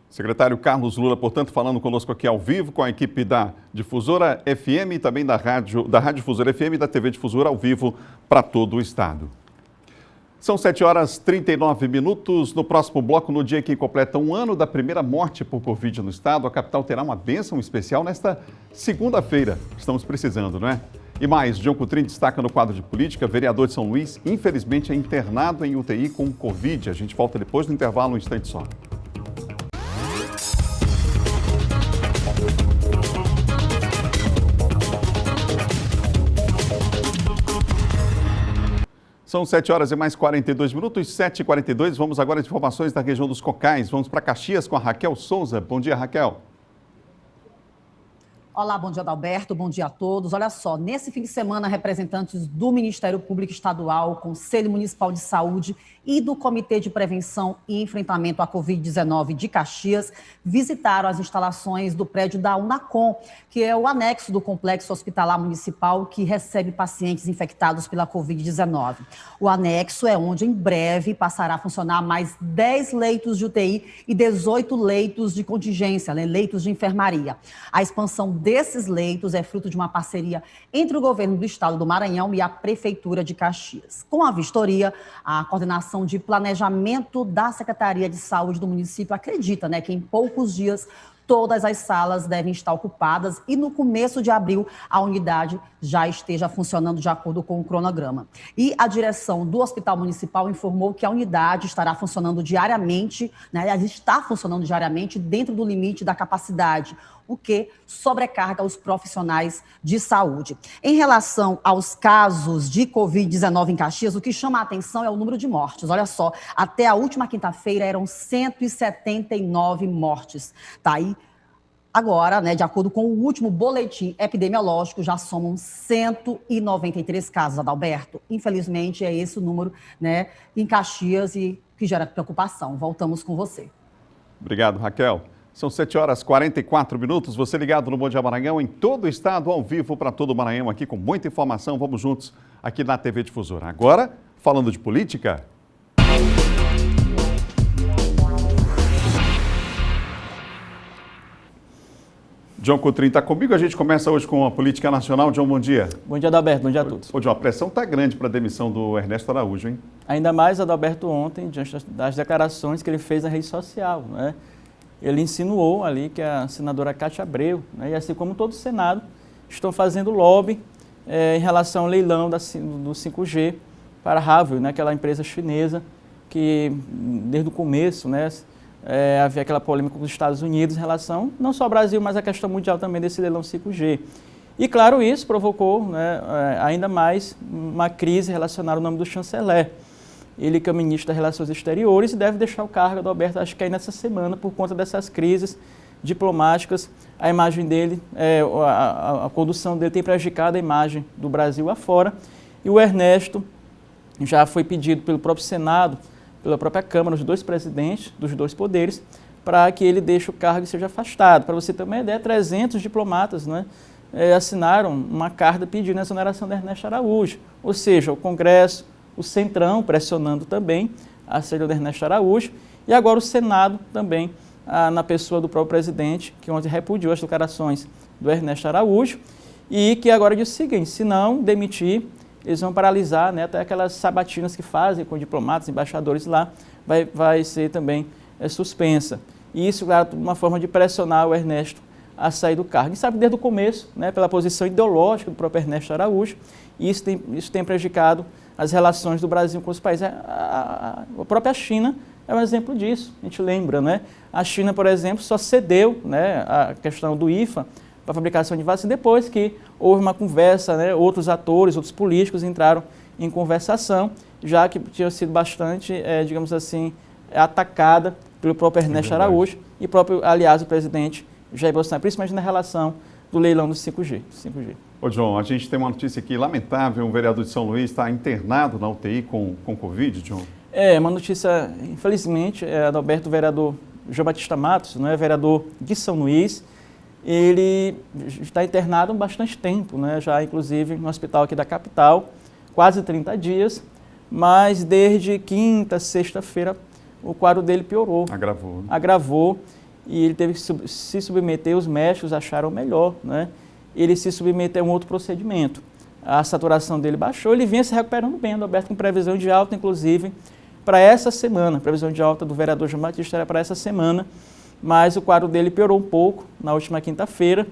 Secretário Carlos Lula, portanto, falando conosco aqui ao vivo com a equipe da Difusora FM e também da Rádio Difusora FM e da TV Difusora ao vivo para todo o estado. São 7h39. No próximo bloco, no dia que completa um ano da primeira morte por Covid no estado, a capital terá uma bênção especial nesta segunda-feira. Estamos precisando, não é? E mais, John Coutrin destaca no quadro de política, vereador de São Luís, infelizmente é internado em UTI com Covid. A gente volta depois do intervalo, um instante só. São 7h42, 7h42. Vamos agora às informações da região dos Cocais. Vamos para Caxias com a Raquel Souza. Bom dia, Raquel. Olá, bom dia, Adalberto, bom dia a todos. Olha só, nesse fim de semana, representantes do Ministério Público Estadual, Conselho Municipal de Saúde e do Comitê de Prevenção e Enfrentamento à Covid-19 de Caxias visitaram as instalações do prédio da Unacom, que é o anexo do Complexo Hospitalar Municipal que recebe pacientes infectados pela Covid-19. O anexo é onde, em breve, passará a funcionar mais 10 leitos de UTI e 18 leitos de contingência, leitos de enfermaria. A expansão desses leitos é fruto de uma parceria entre o governo do estado do Maranhão e a Prefeitura de Caxias. Com a vistoria, a coordenação de planejamento da Secretaria de Saúde do município acredita, que em poucos dias todas as salas devem estar ocupadas e no começo de abril a unidade já esteja funcionando de acordo com o cronograma. E a direção do Hospital Municipal informou que a unidade estará funcionando diariamente, está funcionando diariamente dentro do limite da capacidade, o que sobrecarga os profissionais de saúde. Em relação aos casos de Covid-19 em Caxias, o que chama a atenção é o número de mortes. Olha só, até a última quinta-feira eram 179 mortes. Tá aí. Agora, de acordo com o último boletim epidemiológico, já somam 193 casos, Adalberto. Infelizmente, é esse o número, em Caxias e que gera preocupação. Voltamos com você. Obrigado, Raquel. São 7h44. Você ligado no Bom Dia Maranhão, em todo o estado, ao vivo para todo o Maranhão, aqui com muita informação. Vamos juntos aqui na TV Difusora. Agora, falando de política. John Coutrin está comigo. A gente começa hoje com a política nacional. John, bom dia. Bom dia, Adalberto. Bom dia a todos. Ô, John, a pressão está grande para a demissão do Ernesto Araújo, hein? Ainda mais, Adalberto, ontem, diante das declarações que ele fez na rede social, Ele insinuou ali que a senadora Cátia Abreu, e assim como todo o Senado, estão fazendo lobby em relação ao leilão do 5G para a Huawei, aquela empresa chinesa que, desde o começo, havia aquela polêmica com os Estados Unidos em relação, não só ao Brasil, mas a questão mundial também desse leilão 5G. E, claro, isso provocou ainda mais uma crise relacionada ao nome do chanceler. Ele que é o ministro das Relações Exteriores e deve deixar o cargo do Alberto, acho que aí nessa semana, por conta dessas crises diplomáticas. A imagem dele, a condução dele tem prejudicado a imagem do Brasil afora. E o Ernesto já foi pedido pelo próprio Senado, pela própria Câmara, os dois presidentes dos dois poderes, para que ele deixe o cargo e seja afastado. Para você ter uma ideia, 300 diplomatas, né, assinaram uma carta pedindo a exoneração de Ernesto Araújo. Ou seja, o Congresso, o Centrão pressionando também a saída de Ernesto Araújo, e agora o Senado também, na pessoa do próprio presidente, que ontem repudiou as declarações do Ernesto Araújo, e que agora diz o seguinte: se não demitir, eles vão paralisar, né, até aquelas sabatinas que fazem com diplomatas, embaixadores lá, vai ser também suspensa. E isso, claro, uma forma de pressionar o Ernesto a sair do cargo. E sabe, desde o começo, né, pela posição ideológica do próprio Ernesto Araújo, e isso tem prejudicado as relações do Brasil com os países. A própria China é um exemplo disso, a gente lembra, né? A China, por exemplo, só cedeu, né, a questão do IFA para a fabricação de vacina depois que houve uma conversa, né, outros atores, outros políticos entraram em conversação, já que tinha sido bastante, digamos assim, atacada pelo próprio Ernesto Araújo e próprio, aliás, o presidente Jair Bolsonaro, principalmente na relação do leilão do 5G. Ô, John, a gente tem uma notícia aqui lamentável: um vereador de São Luís está internado na UTI com Covid, John. Uma notícia, infelizmente, Adalberto, o vereador João Batista Matos, né, vereador de São Luís, ele está internado há bastante tempo, né, já inclusive no hospital aqui da capital, quase 30 dias, mas desde quinta, sexta-feira, o quadro dele piorou. Agravou. Né? Agravou, e ele teve que se submeter, os médicos acharam melhor, né, ele se submeteu a um outro procedimento. A saturação dele baixou, ele vinha se recuperando bem, Adalberto, com previsão de alta, inclusive, para essa semana. A previsão de alta do vereador João Batista era para essa semana, mas o quadro dele piorou um pouco na última quinta-feira,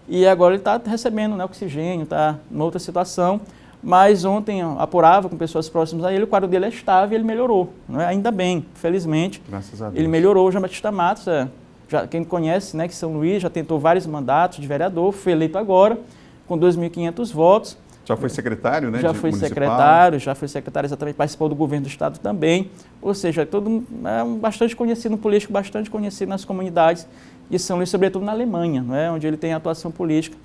e agora ele está recebendo, né, oxigênio, está em outra situação, mas ontem apurava com pessoas próximas a ele, o quadro dele é estável e ele melhorou, né? Ainda bem, felizmente. Graças a Deus. Ele melhorou. O João Batista Matos, quem conhece, né, que São Luís já tentou vários mandatos de vereador, foi eleito agora, com 2.500 votos. Já foi secretário, né? Já foi secretário, exatamente, participou do governo do estado também, ou seja, bastante conhecido, um político bastante conhecido nas comunidades de São Luís, sobretudo na Alemanha, não é? Onde ele tem atuação política.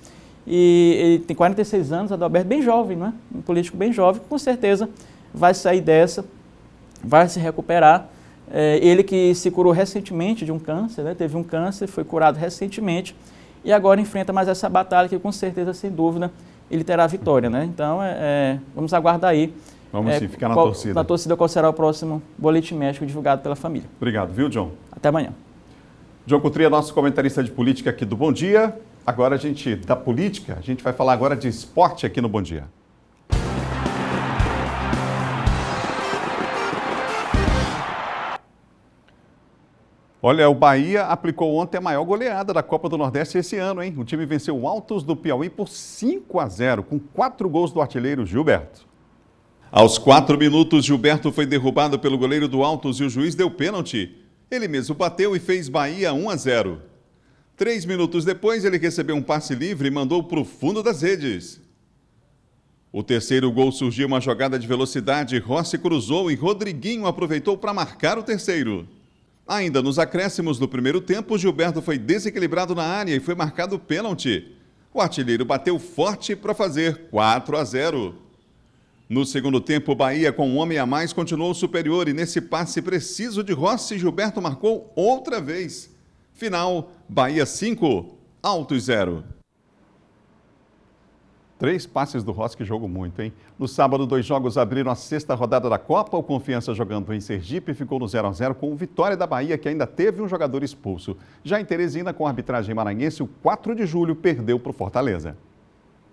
E ele tem 46 anos, Adalberto, bem jovem, não é? Um político bem jovem, que com certeza vai sair dessa, vai se recuperar. Ele que se curou recentemente de um câncer, né? Teve um câncer, foi curado recentemente, e agora enfrenta mais essa batalha que com certeza, sem dúvida, ele terá a vitória, né? Então, vamos aguardar aí. Vamos sim, ficar na torcida. Na torcida, qual será o próximo boletim médico divulgado pela família. Obrigado, viu, John? Até amanhã. John Coutria, nosso comentarista de política aqui do Bom Dia. Agora da política, a gente vai falar agora de esporte aqui no Bom Dia. Olha, o Bahia aplicou ontem a maior goleada da Copa do Nordeste esse ano, hein? O time venceu o Altos do Piauí por 5-0, com 4 gols do artilheiro Gilberto. Aos 4 minutos, Gilberto foi derrubado pelo goleiro do Altos e o juiz deu pênalti. Ele mesmo bateu e fez Bahia 1-0. 3 minutos depois, ele recebeu um passe livre e mandou para o fundo das redes. O terceiro gol surgiu uma jogada de velocidade, Rossi cruzou e Rodriguinho aproveitou para marcar o terceiro. Ainda nos acréscimos do primeiro tempo, Gilberto foi desequilibrado na área e foi marcado pênalti. O artilheiro bateu forte para fazer 4-0. No segundo tempo, o Bahia, com um homem a mais, continuou superior e nesse passe preciso de Rossi, Gilberto marcou outra vez. Final, Bahia 5, Altos 0. 3 passes do Rossi, que jogou muito, hein? No sábado, 2 jogos abriram a 6ª rodada da Copa. O Confiança, jogando em Sergipe, ficou no 0-0 com vitória da Bahia, que ainda teve um jogador expulso. Já em Teresina, com a arbitragem maranhense, o 4 de julho perdeu para o Fortaleza.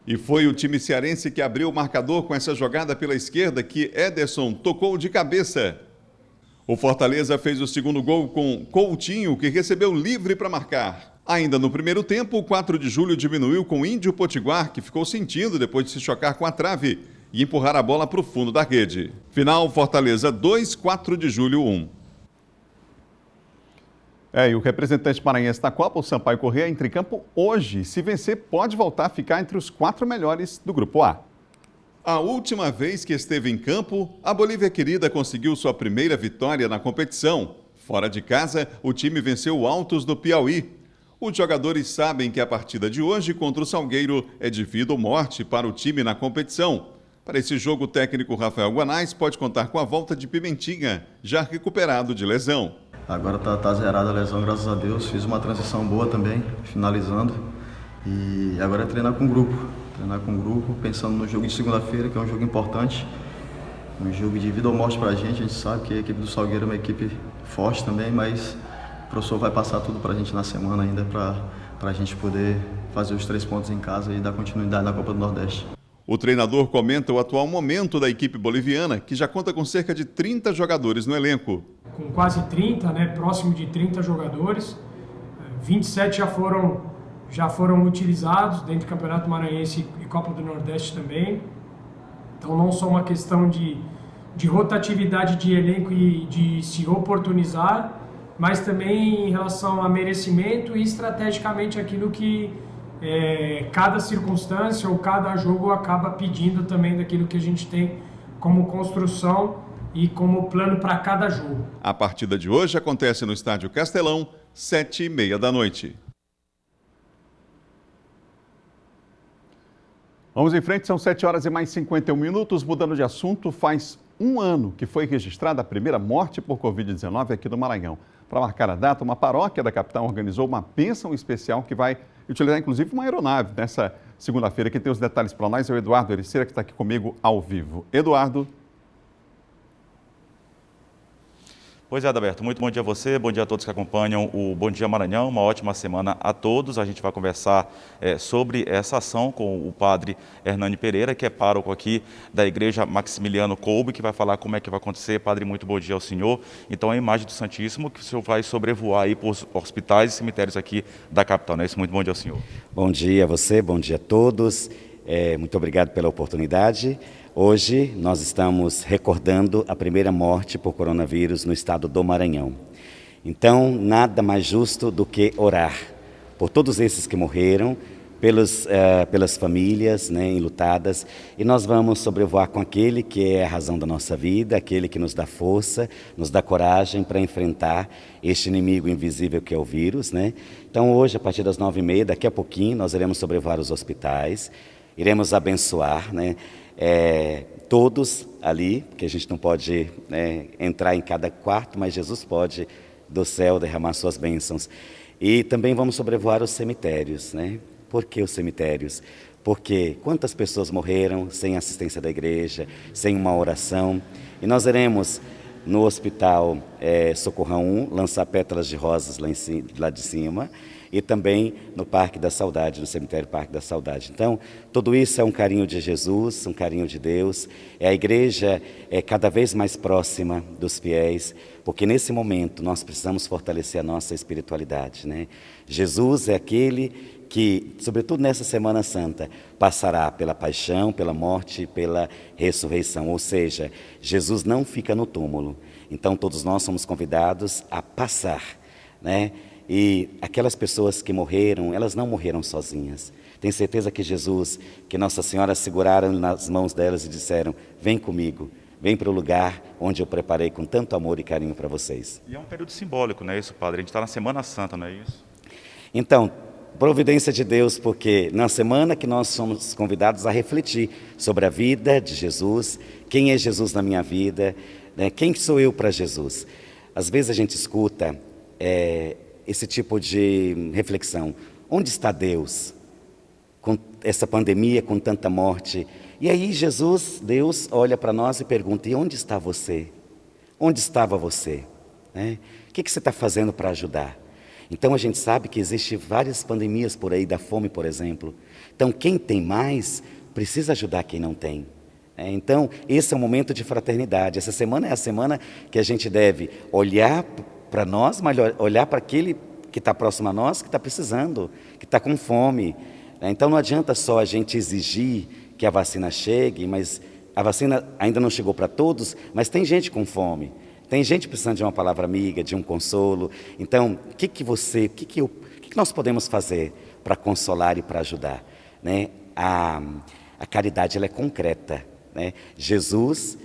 E foi o time cearense que abriu o marcador com essa jogada pela esquerda que Ederson tocou de cabeça. O Fortaleza fez o segundo gol com Coutinho, que recebeu livre para marcar. Ainda no primeiro tempo, o 4 de julho diminuiu com Índio Potiguar, que ficou sentindo depois de se chocar com a trave e empurrar a bola para o fundo da rede. Final, Fortaleza 2, 4 de julho 1. E o representante maranhense da Copa, o Sampaio Corrêa, entra em campo hoje. Se vencer, pode voltar a ficar entre os 4 melhores do Grupo A. A última vez que esteve em campo, a Bolívia Querida conseguiu sua primeira vitória na competição. Fora de casa, o time venceu o Altos do Piauí. Os jogadores sabem que a partida de hoje contra o Salgueiro é de vida ou morte para o time na competição. Para esse jogo, o técnico Rafael Guanais pode contar com a volta de Pimentinha, já recuperado de lesão. Agora tá zerada a lesão, graças a Deus. Fiz uma transição boa também, finalizando. E agora é treinar com grupo. Treinar com grupo, pensando no jogo de segunda-feira, que é um jogo importante. Um jogo de vida ou morte pra gente. A gente sabe que a equipe do Salgueiro é uma equipe forte também, mas o professor vai passar tudo pra gente na semana ainda pra gente poder fazer os 3 pontos em casa e dar continuidade na Copa do Nordeste. O treinador comenta o atual momento da equipe boliviana, que já conta com cerca de 30 jogadores no elenco. Com quase 30, próximo de 30 jogadores, 27 já foram utilizados dentro do Campeonato Maranhense e Copa do Nordeste também. Então não só uma questão de rotatividade de elenco e de se oportunizar, mas também em relação a merecimento e estrategicamente aquilo que cada circunstância ou cada jogo acaba pedindo também daquilo que a gente tem como construção e como plano para cada jogo. A partida de hoje acontece no Estádio Castelão, 7h30 da noite. Vamos em frente, são 7 horas e mais 51 minutos. Mudando de assunto, faz um ano que foi registrada a primeira morte por Covid-19 aqui no Maranhão. Para marcar a data, uma paróquia da capital organizou uma bênção especial que vai utilizar, inclusive, uma aeronave nessa segunda-feira. Quem tem os detalhes para nós é o Eduardo Ericeira, que está aqui comigo ao vivo. Eduardo. Pois é, Adalberto, muito bom dia a você, bom dia a todos que acompanham o Bom Dia Maranhão, uma ótima semana a todos. A gente vai conversar sobre essa ação com o padre Hernani Pereira, que é pároco aqui da Igreja Maximiliano Kolbe, que vai falar como é que vai acontecer. Padre, muito bom dia ao senhor. Então, a imagem do Santíssimo, que o senhor vai sobrevoar aí por hospitais e cemitérios aqui da capital, não é isso? Muito bom dia ao senhor. Bom dia a você, bom dia a todos. Muito obrigado pela oportunidade. Hoje nós estamos recordando a primeira morte por coronavírus no estado do Maranhão. Então, nada mais justo do que orar por todos esses que morreram, pelas famílias enlutadas, e nós vamos sobrevoar com aquele que é a razão da nossa vida, aquele que nos dá força, nos dá coragem para enfrentar este inimigo invisível que é o vírus. Então, hoje, a partir das 9h30, daqui a pouquinho, nós iremos sobrevoar os hospitais, iremos abençoar, todos ali, porque a gente não pode entrar em cada quarto, mas Jesus pode do céu derramar suas bênçãos. E também vamos sobrevoar os cemitérios. Por que os cemitérios? Porque quantas pessoas morreram sem assistência da igreja, sem uma oração. E nós iremos no hospital Socorrão 1 lançar pétalas de rosas lá de cima, e também no Parque da Saudade, no cemitério Parque da Saudade. Então, tudo isso é um carinho de Jesus, um carinho de Deus. A igreja é cada vez mais próxima dos fiéis, porque nesse momento nós precisamos fortalecer a nossa espiritualidade. Jesus é aquele que, sobretudo nessa Semana Santa, passará pela paixão, pela morte e pela ressurreição. Ou seja, Jesus não fica no túmulo. Então, todos nós somos convidados a passar, E aquelas pessoas que morreram, elas não morreram sozinhas. Tenho certeza que Jesus, que Nossa Senhora seguraram nas mãos delas e disseram: vem comigo, vem para o lugar onde eu preparei com tanto amor e carinho para vocês. E é um período simbólico, não é isso, padre? A gente está na Semana Santa, não é isso? Então, providência de Deus, porque na semana que nós somos convidados a refletir sobre a vida de Jesus, quem é Jesus na minha vida, quem sou eu para Jesus. Às vezes a gente escuta esse tipo de reflexão. Onde está Deus? Com essa pandemia, com tanta morte. E aí Jesus, Deus, olha para nós e pergunta: e onde está você? Onde estava você? O que você está fazendo para ajudar? Então a gente sabe que existem várias pandemias por aí, da fome, por exemplo. Então quem tem mais precisa ajudar quem não tem. Então esse é um momento de fraternidade. Essa semana é a semana que a gente deve olhar para nós, mas olhar para aquele que está próximo a nós, que está precisando, que está com fome. Então não adianta só a gente exigir que a vacina chegue, mas a vacina ainda não chegou para todos, mas tem gente com fome, tem gente precisando de uma palavra amiga, de um consolo. Então, o que nós podemos fazer para consolar e para ajudar? A caridade, ela é concreta. Jesus,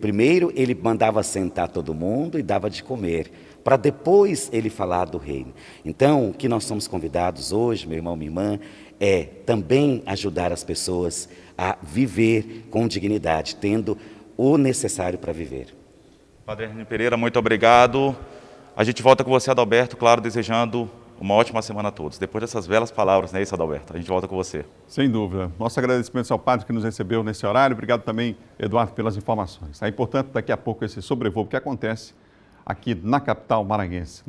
primeiro ele mandava sentar todo mundo e dava de comer, para depois ele falar do reino. Então, o que nós somos convidados hoje, meu irmão, minha irmã, é também ajudar as pessoas a viver com dignidade, tendo o necessário para viver. Padre Hernani Pereira, muito obrigado. A gente volta com você, Adalberto, claro, desejando uma ótima semana a todos. Depois dessas belas palavras, não é isso, Adalberto? A gente volta com você. Sem dúvida. Nosso agradecimento ao padre que nos recebeu nesse horário. Obrigado também, Eduardo, pelas informações. É importante daqui a pouco esse sobrevoo que acontece aqui na capital maranhense.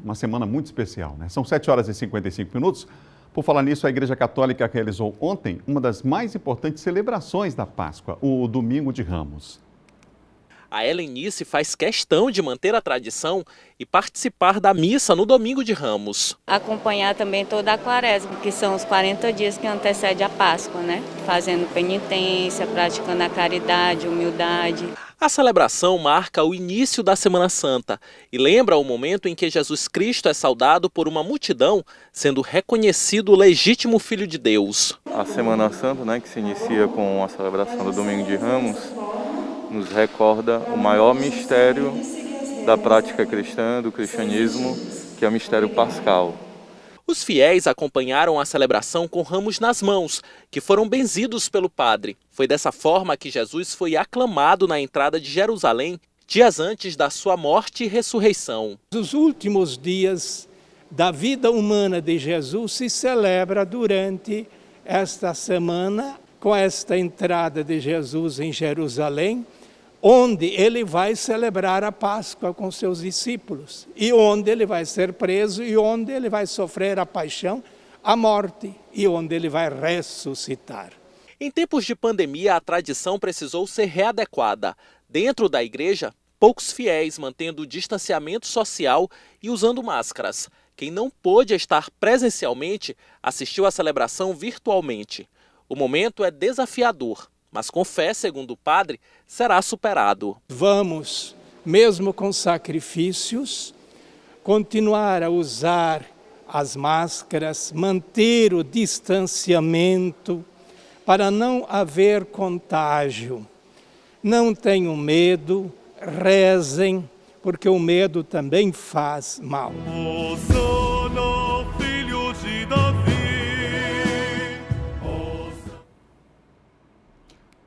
Uma semana muito especial, né? São 7 horas e 55 minutos. Por falar nisso, a Igreja Católica realizou ontem uma das mais importantes celebrações da Páscoa, o Domingo de Ramos. A Helenice faz questão de manter a tradição e participar da missa no Domingo de Ramos. Acompanhar também toda a quaresma, que são os 40 dias que antecedem a Páscoa, né? Fazendo penitência, praticando a caridade, humildade. A celebração marca o início da Semana Santa e lembra o momento em que Jesus Cristo é saudado por uma multidão, sendo reconhecido o legítimo Filho de Deus. A Semana Santa, né, que se inicia com a celebração do Domingo de Ramos, nos recorda o maior mistério da prática cristã, do cristianismo, que é o mistério pascal. Os fiéis acompanharam a celebração com ramos nas mãos, que foram benzidos pelo padre. Foi dessa forma que Jesus foi aclamado na entrada de Jerusalém, dias antes da sua morte e ressurreição. Os últimos dias da vida humana de Jesus se celebra durante esta semana, com esta entrada de Jesus em Jerusalém, onde ele vai celebrar a Páscoa com seus discípulos, e onde ele vai ser preso, e onde ele vai sofrer a paixão, a morte, e onde ele vai ressuscitar. Em tempos de pandemia, a tradição precisou ser readequada. Dentro da igreja, poucos fiéis mantendo o distanciamento social e usando máscaras. Quem não pôde estar presencialmente assistiu à celebração virtualmente. O momento é desafiador, mas com fé, segundo o padre, será superado. Vamos, mesmo com sacrifícios, continuar a usar as máscaras, manter o distanciamento para não haver contágio. Não tenham medo, rezem, porque o medo também faz mal.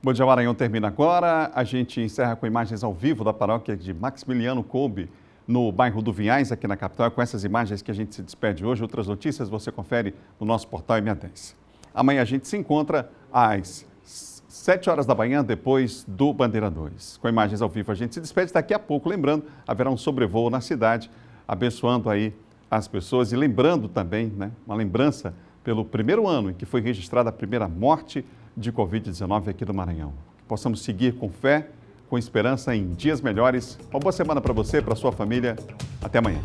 Bom Dia Maranhão termina agora. A gente encerra com imagens ao vivo da paróquia de Maximiliano Kolbe, no bairro do Vinhais, aqui na capital. É com essas imagens que a gente se despede hoje. Outras notícias você confere no nosso portal M10. Amanhã a gente se encontra às 7 horas da manhã, depois do Bandeiradores. Com imagens ao vivo a gente se despede. Daqui a pouco, lembrando, haverá um sobrevoo na cidade, abençoando aí as pessoas e lembrando também, né, uma lembrança pelo primeiro ano em que foi registrada a primeira morte de Covid-19 aqui do Maranhão. Que possamos seguir com fé, com esperança em dias melhores. Uma boa semana para você, para sua família. Até amanhã.